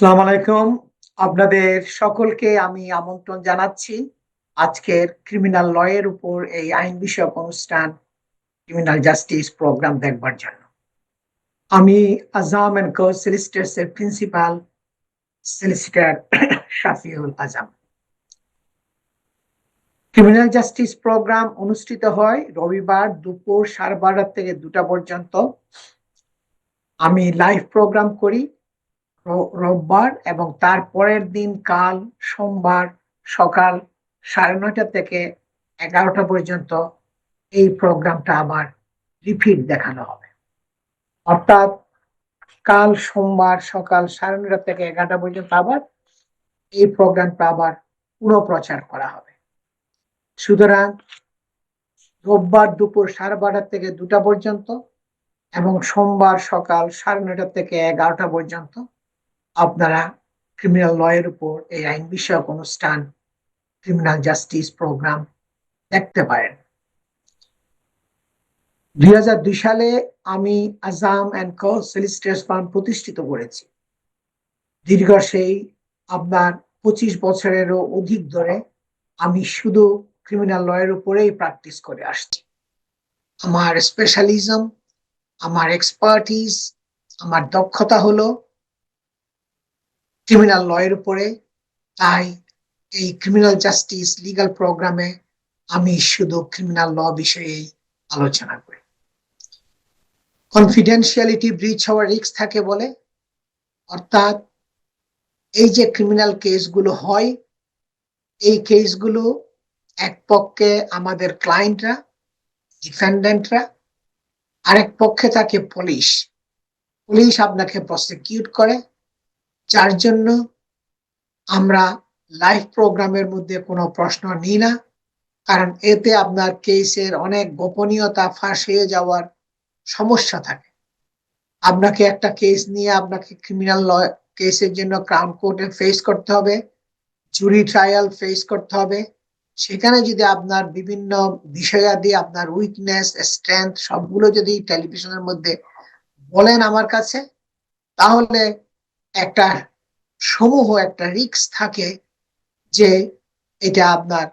আসসালামু আলাইকুম। আপনাদের সকলকে আমি আমন্ত্রণ জানাচ্ছি আজকের ক্রিমিনাল ল এর উপর এই আইন বিষয়ক অনুষ্ঠান ক্রিমিনাল জাস্টিস প্রোগ্রাম দেখবার জন্য। আমি আজম অ্যান্ড কো সলিসিটরস এর প্রিন্সিপাল সলিসিটর শাফিউল আজম। ক্রিমিনাল জাস্টিস প্রোগ্রাম অনুষ্ঠিত হয় রবিবার দুপুর 12:30 থেকে 2টা পর্যন্ত। আমি লাইভ প্রোগ্রাম করি রোববার এবং তার পরের দিন কাল সোমবার সকাল 9:30 থেকে 11টা পর্যন্ত এই প্রোগ্রামটা আবার রিপিট দেখানো হবে। অর্থাৎ কাল সোমবার সকাল 9:30 থেকে 11টা পর্যন্ত আবার এই প্রোগ্রামটা আবার পুনঃপ্রচার করা হবে। সুতরাং রোববার দুপুর 12:30 থেকে 2টা পর্যন্ত এবং সোমবার সকাল 9:30 থেকে 11টা পর্যন্ত আপনারা ক্রিমিনাল ল এর উপর এই আইন বিষয়ক অনুষ্ঠান ক্রিমিনাল জাস্টিস প্রোগ্রাম দেখতে পারেন। 2002 সালে আমি আজম অ্যান্ড কো সলিসিটরস ফার্ম প্রতিষ্ঠিত করেছি। দীর্ঘ সেই আপনার 25 বছরেরও অধিক ধরে আমি শুধু ক্রিমিনাল ল এর উপরেই প্র্যাকটিস করে আসছি। আমার স্পেশালিজম, আমার এক্সপার্টিস, আমার দক্ষতা হলো ক্রিমিনাল ল এর উপরে। তাই এই ক্রিমিনাল জাস্টিস লিগ্যাল প্রোগ্রামে আমি শুধু ক্রিমিনাল ল বিষয়েই আলোচনা করি। কনফিডেন্সিয়ালিটি ব্রিচ হওয়ার রিস্ক থাকে বলে, অর্থাৎ এই যে ক্রিমিনাল কেসগুলো হয়, এই কেসগুলো এক পক্ষে আমাদের ক্লায়েন্টরা, ডিফেন্ডেন্টরা, আরেক পক্ষে থাকে পুলিশ। পুলিশ আপনাকে প্রসিকিউট করে, যার জন্য আমরা লাইভ প্রোগ্রামের মধ্যে কোনো প্রশ্ন নিই না, কারণ এতে আপনার কেসের অনেক গোপনীয়তা ফাঁস হয়ে যাওয়ার সমস্যা থাকে। আপনাকে একটা কেস নিয়ে আপনাকে ক্রিমিনাল ল কেসের জন্য ক্রাউন কোর্টে ফেস করতে হবে, জুরি ট্রায়াল ফেস করতে হবে। সেখানে যদি আপনার বিভিন্ন বিষয়াদি, আপনার উইকনেস, স্ট্রেংথ সবগুলো যদি টেলিভিশনের মধ্যে বলেন আমার কাছে, তাহলে একটা সমূহ একটা রিস্ক থাকে যে এটা আপনার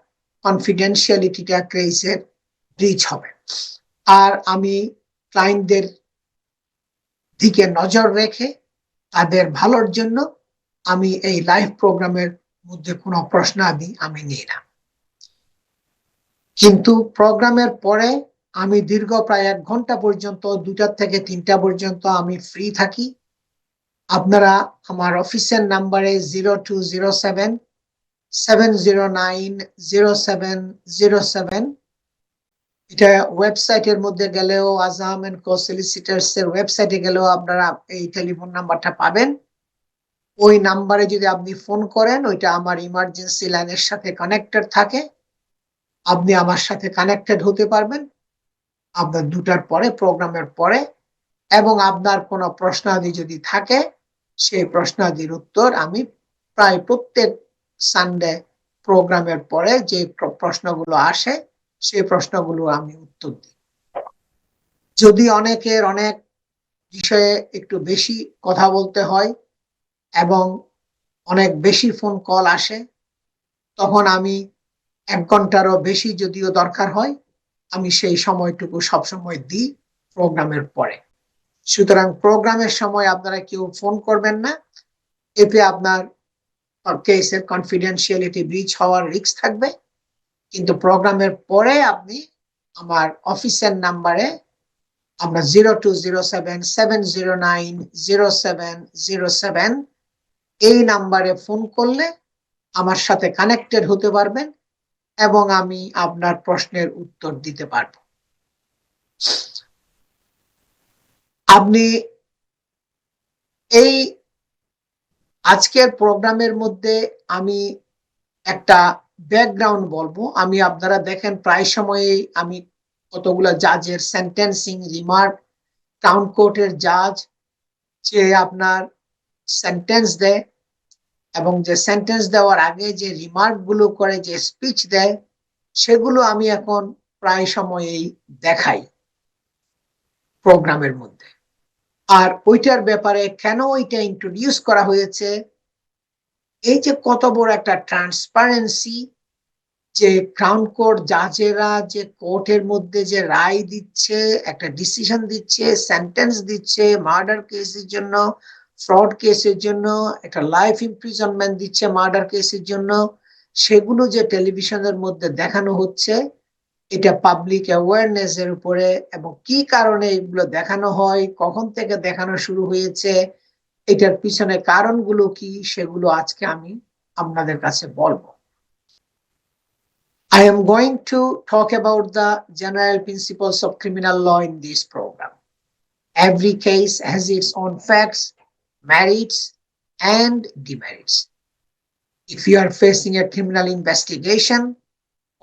কনফিডেন্সিয়ালিটিটা কেসের ব্রিচ হবে। আর আমি ক্লায়েন্টদের দিকে নজর রেখে তাদের ভালোর জন্য আমি এই লাইভ প্রোগ্রামের মধ্যে কোনো প্রশ্ন আমি নিই না। কিন্তু প্রোগ্রামের পরে আমি দীর্ঘ প্রায় 1 ঘন্টা পর্যন্ত 2টা থেকে 3টা পর্যন্ত আমি ফ্রি থাকি। আপনারা আমার অফিসের নাম্বারে 0207-709-0707, এটা ওয়েবসাইটের মধ্যে গেলেও, আজম এন্ড কো সলিসিটরস এর ওয়েবসাইটে গেলেও আপনারা এই টেলিফোন নাম্বারটা পাবেন। ওই নাম্বারে যদি আপনি ফোন করেন, ওইটা আমার ইমার্জেন্সি লাইনের সাথে কানেক্টেড থাকে। আপনি আমার সাথে কানেক্টেড হতে পারবেন আপনার 2টার পরে, প্রোগ্রামের পরে, এবং আপনার কোনো প্রশ্নাদি যদি থাকে সেই প্রশ্নাদির উত্তর আমি প্রায় প্রত্যেক সানডে প্রোগ্রামের পরে যে প্রশ্নগুলো আসে সেই প্রশ্নগুলো আমি উত্তর দিই। যদি অনেকের অনেক বিষয়ে একটু বেশি কথা বলতে হয় এবং অনেক বেশি ফোন কল আসে, তখন আমি 1 ঘন্টারও বেশি যদিও দরকার হয়, আমি সেই সময়টুকু সবসময় দিই প্রোগ্রামের পরে। সুতরাং প্রোগ্রামের সময় আপনারা কেউ ফোন করবেন না, এতে আপনার কেসের কনফিডেন্সিয়ালিটি ব্রিচ হওয়ার রিস্ক থাকবে। কিন্তু প্রোগ্রামের পরে আপনি আমার অফিসের নাম্বারে, আমরা 0207-709-0707 এই নাম্বারে ফোন করলে আমার সাথে কানেক্টেড হতে পারবেন এবং আমি আপনার প্রশ্নের উত্তর দিতে পারব। আপনি এই আজকের প্রোগ্রামের মধ্যে আমি একটা ব্যাকগ্রাউন্ড বলবো। আমি, আপনারা দেখেন প্রায় সময়ই আমি কতগুলো জাজের সেন্টেন্সিং রিমার্ক, টাউন কোর্টের জাজ যে আপনার সেন্টেন্স দেয় এবং যে সেন্টেন্স দেওয়ার আগে যে রিমার্ক গুলো করে, যে স্পিচ দেয়, সেগুলো আমি এখন প্রায় সময়ই দেখাই প্রোগ্রামের মধ্যে। আর ওইটার ব্যাপারে কেন ওইটা ইন্ট্রোডিউস করা হয়েছে, এই যে কত বড় একটা ট্রান্সপারেন্সি, যে ক্রাউন কোর্ট জাজেরা যে কোর্টের মধ্যে যে রায় দিচ্ছে, একটা ডিসিশন দিচ্ছে, সেন্টেন্স দিচ্ছে, মার্ডার কেসের জন্য, ফ্রড কেসের জন্য, একটা লাইফ ইমপ্রিজনমেন্ট দিচ্ছে মার্ডার কেসের জন্য, সেগুলো যে টেলিভিশনের মধ্যে দেখানো হচ্ছে, এটা পাবলিক অ্যাওয়ারনেস এর উপরে, এবং কি কারণে এগুলো দেখানো হয়, কখন থেকে দেখানো শুরু হয়েছে, এটার পিছনে কারণগুলো কি, সেগুলো আজকে আমি আপনাদের কাছে বলবো। I am going to talk about the general principles of criminal law in this program. Every case has its own facts, merits, and demerits. If you are facing a criminal investigation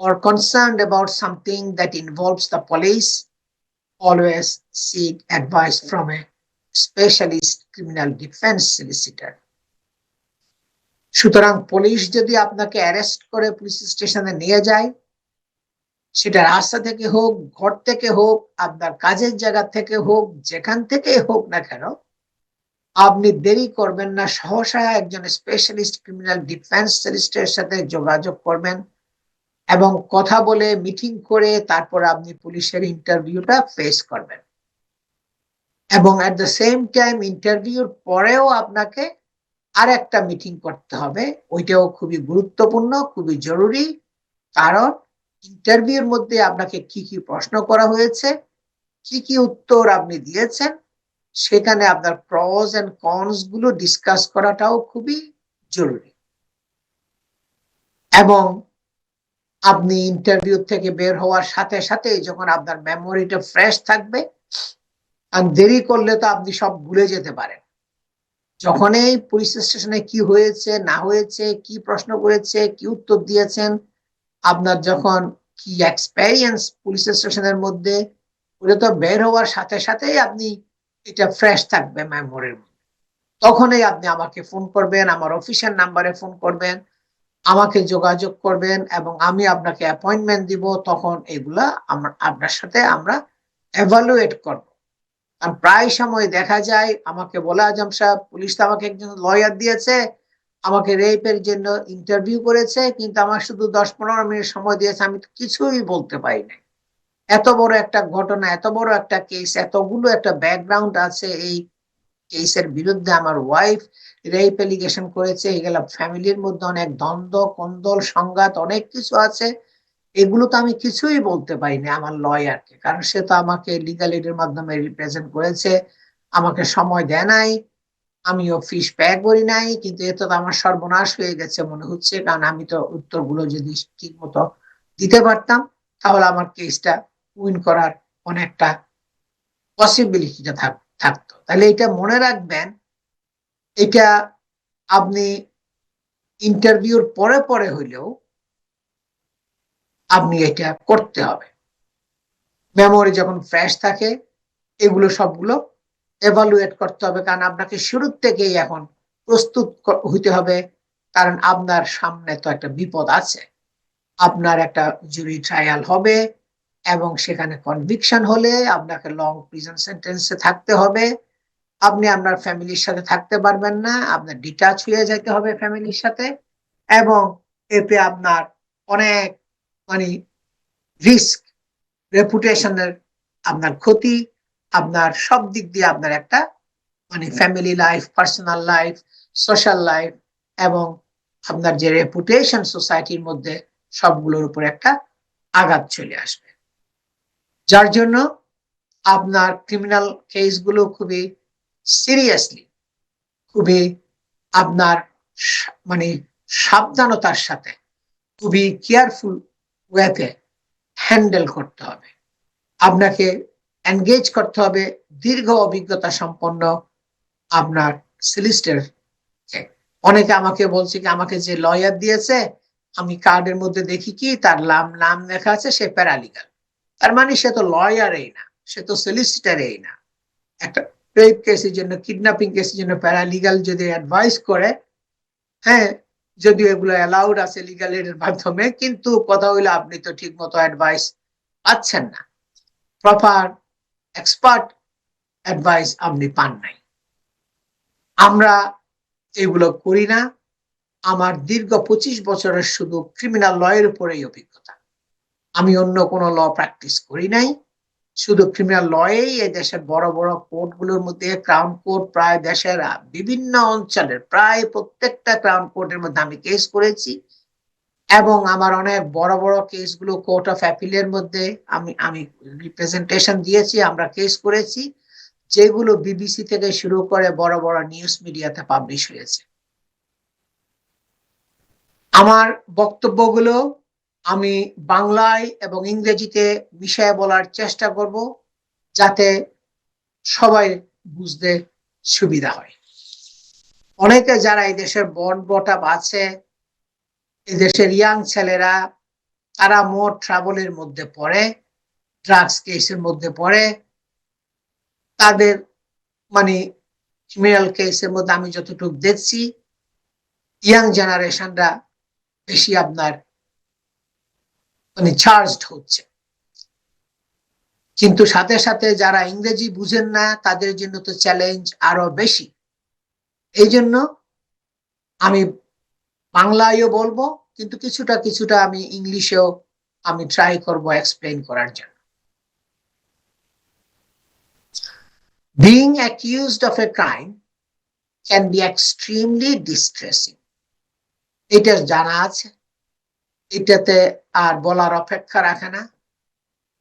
or concerned about something that involves the police, always seek advice from a specialist criminal defense solicitor. সুতরাং police যদি আপনাকে arrest করে police স্টেশনে নিয়ে যায়, সেটা রাস্তা থেকে হোক, ঘর থেকে হোক, আপনার কাজের জায়গা থেকে হোক, যেখান থেকে হোক না কেন, আপনি দেরি করবেন না, সহসা একজন স্পেশালিস্ট ক্রিমিনাল ডিফেন্স সলিসিটরের সাথে যোগাযোগ করবেন এবং কথা বলে মিটিং করে তারপর আপনি পুলিশের ইন্টারভিউটা ফেস করবেন। এবং এট দ্য সেম টাইম ইন্টারভিউর পরেও আপনাকে আর একটা মিটিং করতে হবে, ওইটাও খুবই গুরুত্বপূর্ণ, খুবই জরুরি। কারণ ইন্টারভিউর মধ্যে আপনাকে কি কি প্রশ্ন করা হয়েছে, কি কি উত্তর আপনি দিয়েছেন, সেখানে আপনার প্রস এন্ড কনস গুলো ডিসকাস করাটাও খুবই জরুরি। এবং আপনি ইন্টারভিউ থেকে বের হওয়ার সাথে সাথে যখন আপনার মেমোরিটা ফ্রেশ থাকবে, আর দেরি করলে তো আপনি সব ভুলে যেতে পারেন। যখন এই পুলিশ স্টেশনে কি হয়েছে না হয়েছে, কি প্রশ্ন করেছে, কি উত্তর দিয়েছেন, আপনার যখন কি এক্সপেরিয়েন্স পুলিশ স্টেশনের মধ্যে, ওটা তো বের হওয়ার সাথে সাথেই আপনি এটা ফ্রেশ থাকবে মেমোরির মধ্যে। তখনই আপনি আমাকে ফোন করবেন, আমার অফিসের নাম্বারে ফোন করবেন, আমাকে যোগাযোগ করবেন এবং আমি আপনাকে অ্যাপয়েন্টমেন্ট দিব। তখন এগুলা আপনার সাথে আমরা এভালুয়েট করব। আর প্রায় সময় দেখা যায় আমাকে বলে, আজম সাহেব, পুলিশ তো আমাকে একজন লয়ার দিয়েছে, আমাকে রেপের জন্য ইন্টারভিউ করেছে, কিন্তু আমার শুধু 10-15 মিনিট সময় দিয়েছে, আমি তো কিছুই বলতে পারি না। এত বড় একটা ঘটনা, এত বড় একটা কেস, এতগুলো একটা ব্যাকগ্রাউন্ড আছে এই কেসের বিরুদ্ধে। আমার ওয়াইফ রেপ এলিগেশন করেছে, এগুলা ফ্যামিলির মধ্যে অনেক দ্বন্দ্ব, কন্দল, সংঘাত, অনেক কিছু আছে। এগুলো তো আমি কিছুই বলতে পারিনি আমার লয়ারকে, কারণ সে তো আমাকে লিগাল এডের মাধ্যমে রিপ্রেজেন্ট করেছে, আমাকে সময় দেয় নাই, আমিও ফিস পে করি নাই। কিন্তু এতে তো আমার সর্বনাশ হয়ে গেছে মনে হচ্ছে, কারণ আমি তো উত্তরগুলো যদি ঠিক মতো দিতে পারতাম, তাহলে আমার কেসটা উইন করার অনেকটা পসিবিলিটিটা থাকতো। তাহলে এটা মনে রাখবেন, এটা আপনি ইন্টারভিউর পরে পরে হইলেও আপনি এটা করতে হবে। মেমোরি যখন ফ্রেশ থাকে, এগুলো সবগুলো এভালুয়েট করতে হবে, কারণ আপনাকে শুরুর থেকেই এখন প্রস্তুত হইতে হবে। কারণ আপনার সামনে তো একটা বিপদ আছে, আপনার একটা জুরি ট্রায়াল হবে এবং সেখানে কনভিকশন হলে আপনাকে লং প্রিজন সেন্টেন্সে থাকতে হবে। আপনি আপনার ফ্যামিলির সাথে থাকতে পারবেন না, আপনার ডিটাচ হয়ে যেতে হবে ফ্যামিলির সাথে, এবং এতে আপনার অনেক মানে রিস্ক, রেপুটেশনের আপনার ক্ষতি, আপনার সব দিক দিয়ে আপনার একটা family life, personal life, social life এবং আপনার যে রেপুটেশন সোসাইটির মধ্যে, সবগুলোর উপর একটা আঘাত চলে আসবে। যার জন্য আপনার ক্রিমিনাল কেসগুলো খুবই সিরিয়াসলি, খুবই আপনার সাবধানতার সাথে, খুবই কেয়ারফুল ওয়েতে হ্যান্ডেল করতে হবে। আপনাকে এনগেজ করতে হবে দীর্ঘ অভিজ্ঞতা সম্পন্ন আপনার সলিসিটর। অনেকে আমাকে বলছে কি, আমাকে যে লয়ার দিয়েছে, আমি কার্ডের মধ্যে দেখি কি তার নাম লেখা আছে সে প্যারালিগাল, তার মানে সে তো লয়ারই না, সে তো সলিসিটরই না। একটা রেপ কেসের জন্য, কিডন্যাপিং কেসের জন্য প্যারালিগাল যদি অ্যাডভাইস করে, হ্যাঁ, যদিও এগুলো অ্যালাউড আছে লিগাল এর মাধ্যমে, কিন্তু কথা হইলো আপনি তো ঠিক মতো অ্যাডভাইস পাচ্ছেন না, প্রপার এক্সপার্ট অ্যাডভাইস আপনি পান নাই। আমরা এগুলো করি না, আমার দীর্ঘ 25 বছরের শুধু ক্রিমিনাল ল এর উপরেই অভিজ্ঞতা। আমি অন্য কোনো ল প্র্যাকটিস করি নাই। শুধু ক্রিমিনাল লয়েই এই দেশের বড় বড় কোর্টগুলোর মধ্যে ক্রাউন কোর্ট প্রায় দেশের বিভিন্ন অঞ্চলের প্রায় প্রত্যেকটা ক্রাউন কোর্টের মধ্যে আমি কেস করেছি এবং আমার অনেক বড় বড় কেসগুলো কোর্ট অফ অ্যাপিলের মধ্যে আমি রিপ্রেজেন্টেশন দিয়েছি, আমরা কেস করেছি, যেগুলো বিবিসি থেকে শুরু করে বড় বড় নিউজ মিডিয়াতে পাবলিশ হয়েছে। আমার বক্তব্যগুলো আমি বাংলায় এবং ইংরেজিতে মিশিয়ে বলার চেষ্টা করব যাতে সবাই বুঝতে সুবিধা হয়। অনেকে যারা এই দেশের বন্ড বটাপ আছে, এই দেশের ইয়াং ছেলেরা, তারা মোর ট্রাবলের মধ্যে পড়ে, ড্রাগস কেসের মধ্যে পড়ে, তাদের মানে ক্রিমিনাল কেসের মধ্যে আমি যতটুকু দেখছি ইয়াং জেনারেশনরা বেশি আপনার মানে চার্জড হচ্ছে, কিন্তু সাথে সাথে যারা ইংরেজি বুঝেন না তাদের জন্য তো চ্যালেঞ্জ আরো বেশি। এই জন্য আমি বাংলায়ও বলবো, কিন্তু কিছুটা কিছুটা আমি ইংলিশেও আমি ট্রাই করব এক্সপ্লেইন করার জন্য। Being accused of a crime can be extremely distressing. এটা জানা আছে, এটাতে আর বলার অপেক্ষা রাখে না।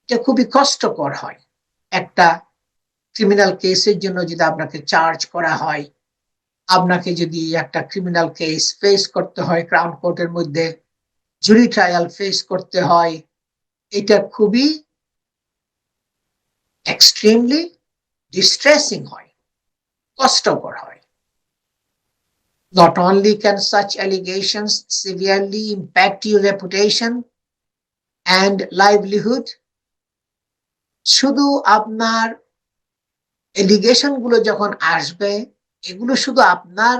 এটা খুবই কষ্টকর হয়। একটা ক্রিমিনাল কেসের জন্য যদি আপনাকে চার্জ করা হয়, আপনাকে যদি একটা ক্রিমিনাল কেস ফেস করতে হয় ক্রাউন কোর্টের মধ্যে, জুরি ট্রায়াল ফেস করতে হয়, এটা খুবই এক্সট্রিমলি ডিস্ট্রেসিং হয়, কষ্টকর হয়। Not only can such allegations severely impact your reputation and livelihood, শুধু আপনার এলিগেশন গুলো যখন আসবে, এগুলো শুধু আপনার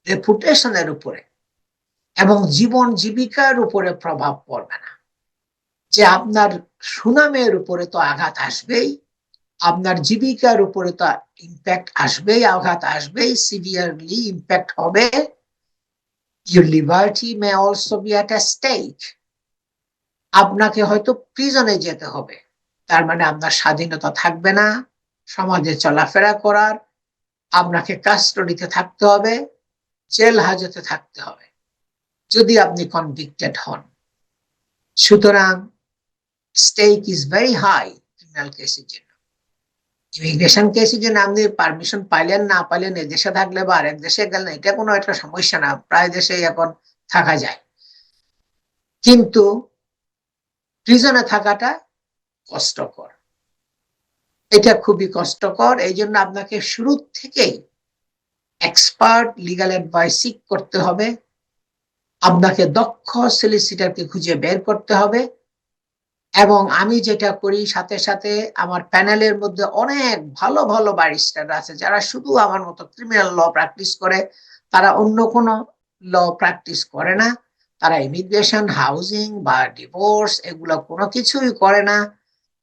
রেপুটেশনের উপরে এবং জীবন জীবিকার উপরে প্রভাব পড়বে না, যে আপনার সুনামের উপরে তো আঘাত আসবেই, আপনার জীবিকার উপরে তো ইম্প্যাক্ট আসবেই, আঘাত আসবেই, সিভিয়ারলি ইম্প্যাক্ট হবে। Your liberty may also be at a stake. আপনাকে হয়তো প্রিজনে যেতে হবে, তার মানে আপনার স্বাধীনতা থাকবে না সমাজে চলাফেরা করার, আপনাকে কাস্টডিতে থাকতে হবে, জেল হাজতে থাকতে হবে যদি আপনি কনভিক্টেড হন। সুতরাং stake is very high criminal কেসের জন্য। ইমিগ্রেশন কেসের জন্য আপনি পারমিশন পাইলেন না পাইলেন, এ দেশে থাকলে বা আরেক দেশে গেলেন, এটা কোনো একটা সমস্যা না, প্রায় দেশেই এখন থাকা যায়, কিন্তু প্রিজনে থাকাটা কষ্টকর, এটা খুবই কষ্টকর। এই জন্য আপনাকে শুরু থেকেই এক্সপার্ট লিগাল অ্যাডভাইস সিক করতে হবে, আপনাকে দক্ষ সলিসিটারকে খুঁজে বের করতে হবে। এবং আমি যেটা করি, সাথে সাথে আমার প্যানেলের মধ্যে অনেক ভালো ভালো ব্যারিস্টার আছে যারা শুধু আমার মতো ক্রিমিনাল ল প্র্যাকটিস করে, তারা অন্য কোনো ল প্র্যাকটিস করে না, তারা ইমিগ্রেশন, হাউজিং বা ডিভোর্স এগুলো কোনো কিছুই করে না,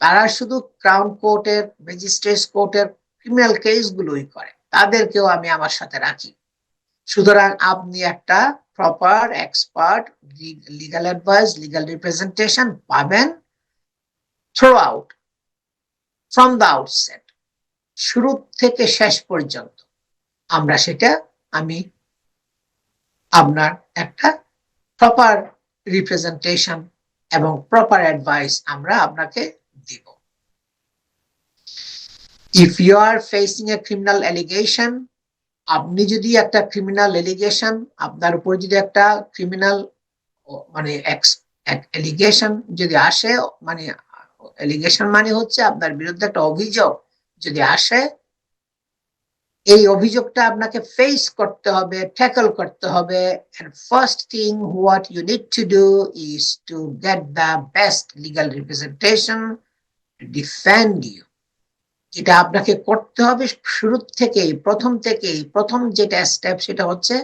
তারা শুধু ক্রাউন কোর্টের, ম্যাজিস্ট্রেট কোর্টের ক্রিমিনাল কেসগুলোই করে, তাদেরকেও আমি আমার সাথে রাখি। সুতরাং আপনি একটা proper expert legal advice, legal representation পাবেন throughout, from the outset, শুরু থেকে শেষ পর্যন্ত। আমরা সেটা আমি আপনার একটা প্রপার রিপ্রেজেন্টেশন এবং প্রপার অ্যাডভাইস আমরা আপনাকে দিব। If you are facing a criminal allegation, আপনি যদি একটা ক্রিমিনাল এলিগেশন, আপনার উপর যদি একটা ক্রিমিনাল মানে এলিগেশন যদি আসে, মানে এলিগেশন মানে হচ্ছে আপনার বিরুদ্ধে একটা অভিযোগ যদি আসে, এই অভিযোগটা আপনাকে ফেস করতে হবে, ট্যাকল করতে হবে। and first thing what you need to do is to get the best legal representation to defend you. যেটা আপনাকে করতে হবে শুরু থেকেই, প্রথম যেটা স্টেপ সেটা হচ্ছে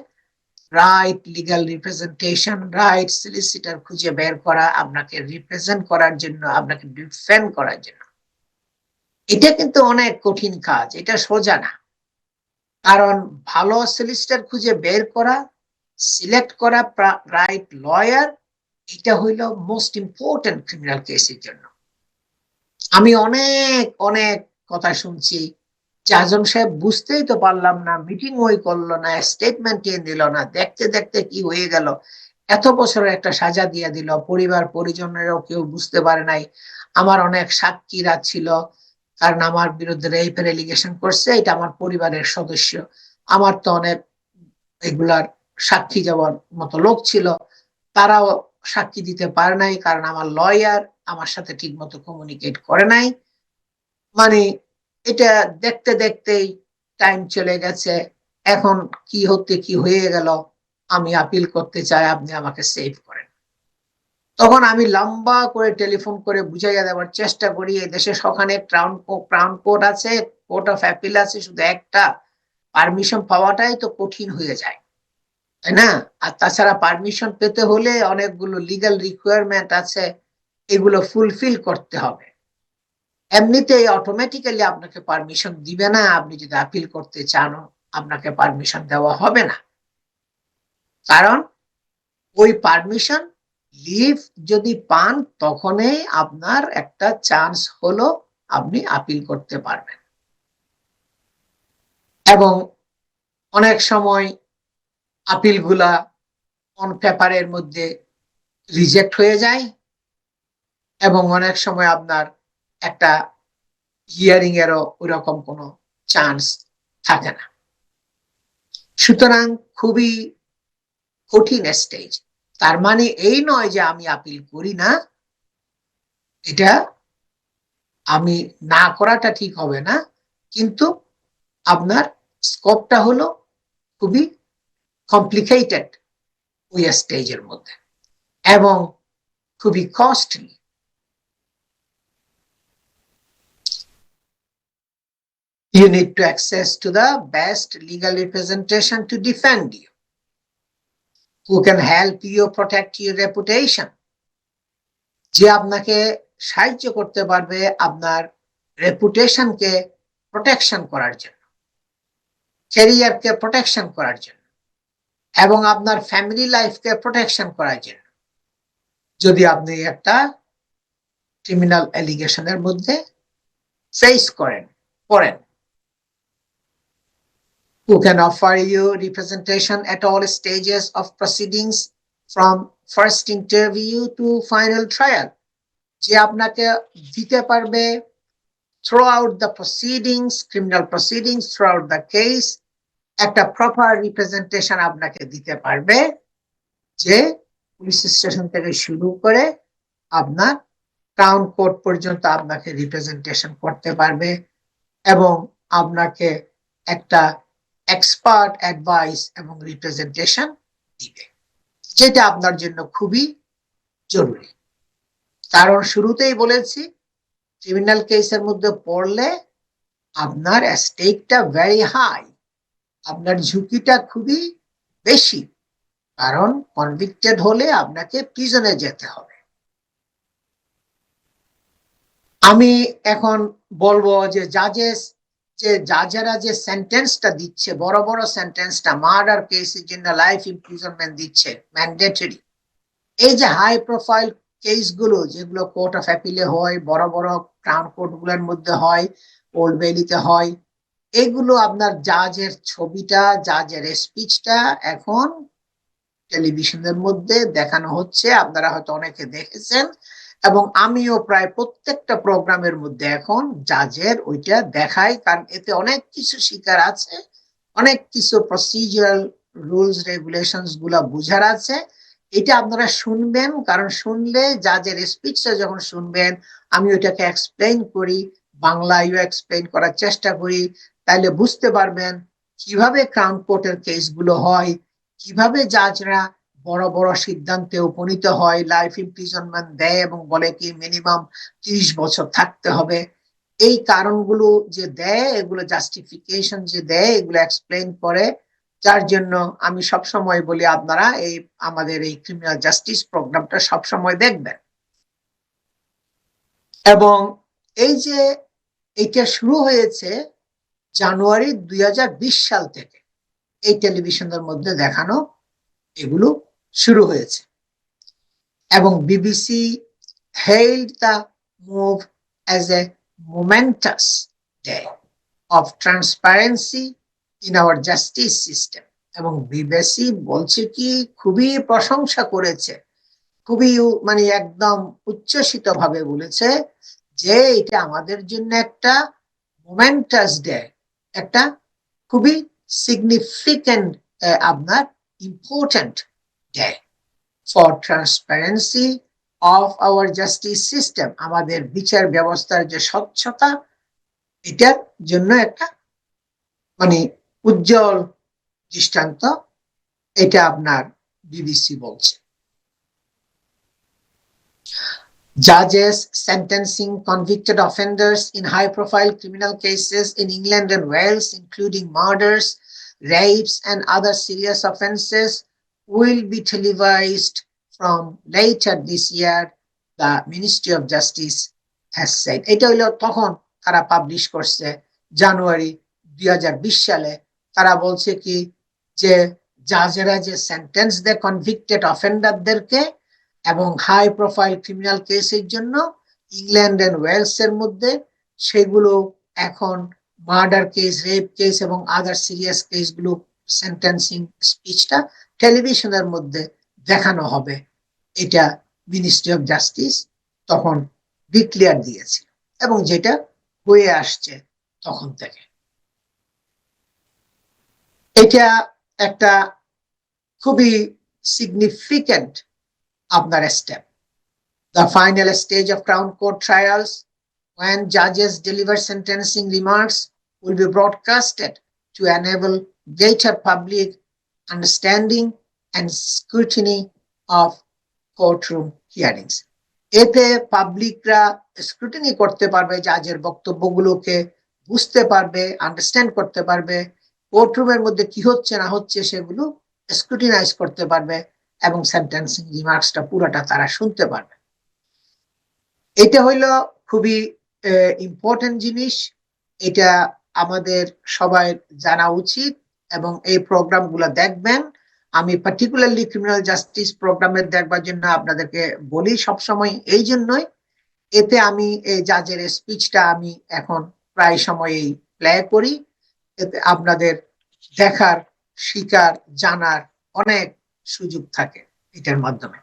right legal representation, right solicitor খুঁজে বের করা আপনাকে রিপ্রেজেন্ট করার জন্য, আপনাকে ডিফেন্ড করার জন্য। এটা কিন্তু অনেক কঠিন কাজ, এটা সোজা না, কারণ ভালো সলিসিটার খুঁজে বের করা সিলেক্ট করা রাইট লয়ার, এটা হইল মোস্ট ইম্পর্টেন্ট ক্রিমিনাল কেসের জন্য। আমি অনেক অনেক কথা শুনছি যে আজম সাহেব বুঝতেই তো পারলাম না, মিটিং ওই করলো না, স্টেটমেন্ট দিল না, দেখতে দেখতে কি হয়ে গেল, এত বছরের একটা সাজা দিয়ে দিল, পরিবার পরিজনেরও কেউ বুঝতে পারে নাই, আমার অনেক সাক্ষীরা ছিল, কারণ আমার বিরুদ্ধে রেপের এলিগেশন করছে, এটা আমার পরিবারের সদস্য, আমার তো অনেক এগুলার সাক্ষী যাওয়ার মতো লোক ছিল, তারাও সাক্ষী দিতে পারে নাই, কারণ আমার লয়ার আমার সাথে ঠিক মতো কমিউনিকেট করে নাই। মানে এটা দেখতে দেখতেই টাইম চলে গেছে, এখন কি হতে কি হয়ে গেল, আমি আপিল করতে চাই, আপনি আমাকে সেভ করেন। তখন আমি লম্বা করে টেলিফোন করে বুঝাইয়া দেওয়ার চেষ্টা করি, এই দেশে সখানে ক্রাউন কোর্ট আছে, কোর্ট অফ অ্যাপিল আছে শুধু একটা, পারমিশন পাওয়াটাই তো কঠিন হয়ে যায়, তাই না? আর তাছাড়া পারমিশন পেতে হলে অনেকগুলো লিগ্যাল রিকোয়ারমেন্ট আছে, এগুলো ফুলফিল করতে হবে। এমনিতেই অটোমেটিক্যালি আপনাকে পারমিশন দিবে না, আপনি যদি আপিল করতে চান আপনাকে পারমিশন দেওয়া হবে না, কারণ ওই পারমিশন লিভ যদি পান তখনই আপনার একটা চান্স হলো আপনি আপিল করতে পারবেন। এবং অনেক সময় আপিল গুলা অন পেপারের মধ্যে রিজেক্ট হয়ে যায়, এবং অনেক সময় আপনার একটা হিয়ারিং এরও ওইরকম কোনো চান্স থাকে না। সুতরাং খুবই কঠিন স্টেজ। তার মানে এই নয় যে আমি আপিল করি না, এটা আমি না করাটা ঠিক হবে না, কিন্তু আপনার স্কোপটা হলো খুবই কমপ্লিকেটেড ওই স্টেজের মধ্যে, এবং খুবই costly. You need to access to the best legal representation to defend you, who can help you protect your reputation, যে আপনাকে সাহায্য করতে পারবে আপনার রেপুটেশনকে প্রোটেকশন করার জন্য, ক্যারিয়ারকে প্রোটেকশন করার জন্য, এবং আপনার ফ্যামিলি লাইফকে প্রোটেকশন করার জন্য, যদি আপনি একটা ক্রিমিনাল অ্যালিগেশনের মধ্যে ফেস পড়েন। Who can offer you representation at all stages of proceedings from first interview to final trial, যে আপনাকে দিতে পারবে throughout the proceedings, criminal proceedings, throughout the case, একটা প্রপার রিপ্রেজেন্টেশন আপনাকে দিতে পারবে, যে পুলিশ স্টেশন থেকে শুরু করে আপনার ক্রাউন কোর্ট পর্যন্ত আপনাকে রিপ্রেজেন্টেশন করতে পারবে, এবং আপনাকে একটা এক্সপার্ট অ্যাডভাইস এবং রিপ্রেজেন্টেশন দিবে, যেটা আপনার জন্য খুবই জরুরি। কারণ শুরুতেই বলেছি, ক্রিমিনাল কেসের মধ্যে পড়লে আপনার স্টেকটা ভেরি হাই, আপনার ঝুঁকিটা খুবই বেশি, কারণ কনভিক্টেড হলে আপনাকে প্রিজনে যেতে হবে। আমি এখন বলবো যে জাজেরা যে সেন্টেন্সটা দিচ্ছে, বড় বড় সেন্টেন্সটা, মার্ডার কেসের জন্য লাইফ ইমপ্রিজনমেন্ট দিচ্ছে ম্যান্ডেটরি, এই যে হাই প্রোফাইল কেসগুলো যেগুলো কোর্ট অফ অ্যাপিলে হয়, বড় বড় ক্রাউন কোর্ট গুলোর মধ্যে হয়, ওল্ড বেলিতে হয়, এগুলো আপনার জাজের ছবিটা, জাজের স্পিচটা এখন টেলিভিশনের মধ্যে দেখানো হচ্ছে, আপনারা হয়তো অনেকে দেখেছেন, এবং আমিও প্রায় প্রত্যেকটা প্রোগ্রামের মধ্যে এখন জাজের ওইটা দেখাই, কারণ এতে অনেক কিছু শিকার আছে, অনেক কিছু প্রসিজারাল রুলস রেগুলেশনস গুলা বুঝার আছে। এটা আপনারা শুনবেন, কারণ শুনলে জাজের স্পিচটা যখন শুনবেন, আমি ওইটাকে এক্সপ্লেইন করি, বাংলায়ও এক্সপ্লেইন করার চেষ্টা করি, তাইলে বুঝতে পারবেন কিভাবে ক্রাউন কোর্টের কেসগুলো হয়, কিভাবে জাজরা বড় বড় সিদ্ধান্তে উপনীত হয়, লাইফ ইমপ্রিজনমেন্ট দেয় এবং বলে কি মিনিমাম 30 বছর থাকতে হবে। এই কারণগুলো যে দেয়, এগুলো জাস্টিফিকেশন যে দেয়, এগুলো এক্সপ্লেইন করে, যার জন্য আমি সবসময় বলি আপনারা এই আমাদের এই ক্রিমিনাল জাস্টিস প্রোগ্রামটা সবসময় দেখবেন। এবং এই যে এইটা শুরু হয়েছে জানুয়ারি 2020 সাল থেকে এই টেলিভিশনের মধ্যে দেখানো, এগুলো শুরু হয়েছে এবং BBC hailed the move as a momentous day of transparency in our justice system এবং বিবিসি বলছে কি খুবই প্রশংসা করেছে খুবই মানে একদম উচ্ছ্বসিত ভাবে বলেছে যে এটা আমাদের জন্য একটা মোমেন্টাস ডে একটা খুবই সিগনিফিক্যান্ট আপনার important day for transparency of our justice system আমাদের বিচার ব্যবস্থার যে স্বচ্ছতা এটার জন্য একটা মানে উজ্জ্বল দৃষ্টান্ত এটা আপনার বিবিসি বলছে Judges sentencing convicted offenders in high-profile criminal cases in England and Wales, including murders, rapes, and other serious offences, will be televised from later this year, the Ministry of Justice has said. এটা হলো তখন তারা publish করছে জানুয়ারি 2020 সালে তারা বলছে কি যে জাজেরা যে সেন্টেন্স দেয় কনভিক্টেড অফেন্ডারদেরকে এবং হাই প্রোফাইল ক্রিমিনাল কেসের জন্য ইংল্যান্ড এন্ড ওয়েলস এর মধ্যে সেগুলো এখন মার্ডার কেস রেপ কেস এবং আদার সিরিয়াস কেসগুলো সেন্টেন্সিং স্পিচটা টেলিভিশনের মধ্যে দেখানো হবে এটা মিনিস্ট্রি অফ জাস্টিস তখন ডিক্লেয়ার দিয়েছে এবং যেটা হয়ে আসছে তখন থেকে এটা একটা খুবই সিগনিফিক্যান্ট আপনার step. The final stage of Crown Court trials, when judges deliver sentencing remarks, will be broadcasted to enable greater public understanding and scrutiny of courtroom hearings. এতে পাবলিকরা স্ক্রুটিনি করতে পারবে জাজের বক্তব্যগুলোকে বুঝতে পারবে আন্ডারস্ট্যান্ড করতে পারবে কোর্টরুমের মধ্যে কি হচ্ছে না হচ্ছে সেগুলো স্ক্রুটিনাইজ করতে পারবে এবং সেন্টেন্সিং রিমার্কসটা পুরোটা তারা শুনতে পারবে এটা হইলো খুবই ইম্পর্টেন্ট জিনিস এটা আমাদের সবাই জানা উচিত এবং এই প্রোগ্রামগুলো দেখবেন আমি পার্টিকুলারলি ক্রিমিনাল জাস্টিস প্রোগ্রামের দেখবার জন্য আপনাদেরকে বলি সবসময় এই জন্যই এতে আমি এই জাজের স্পিচটা আমি এখন প্রায় সময়ই প্লে করি এতে আপনাদের দেখার শিকার জানার অনেক সুযোগ থাকে এটার মাধ্যমে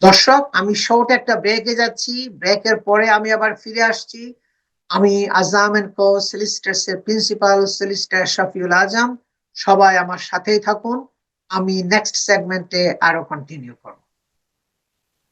দর্শক আমি শর্ট একটা ব্রেকে যাচ্ছি ব্রেকের পরে আমি আবার ফিরে আসছি আমি আজম এন্ড কো সলিসিটরস এর প্রিন্সিপাল সলিসিটর শফিউল আজম সবাই আমার সাথেই থাকুন আমি নেক্সট সেগমেন্টে আরো কন্টিনিউ করব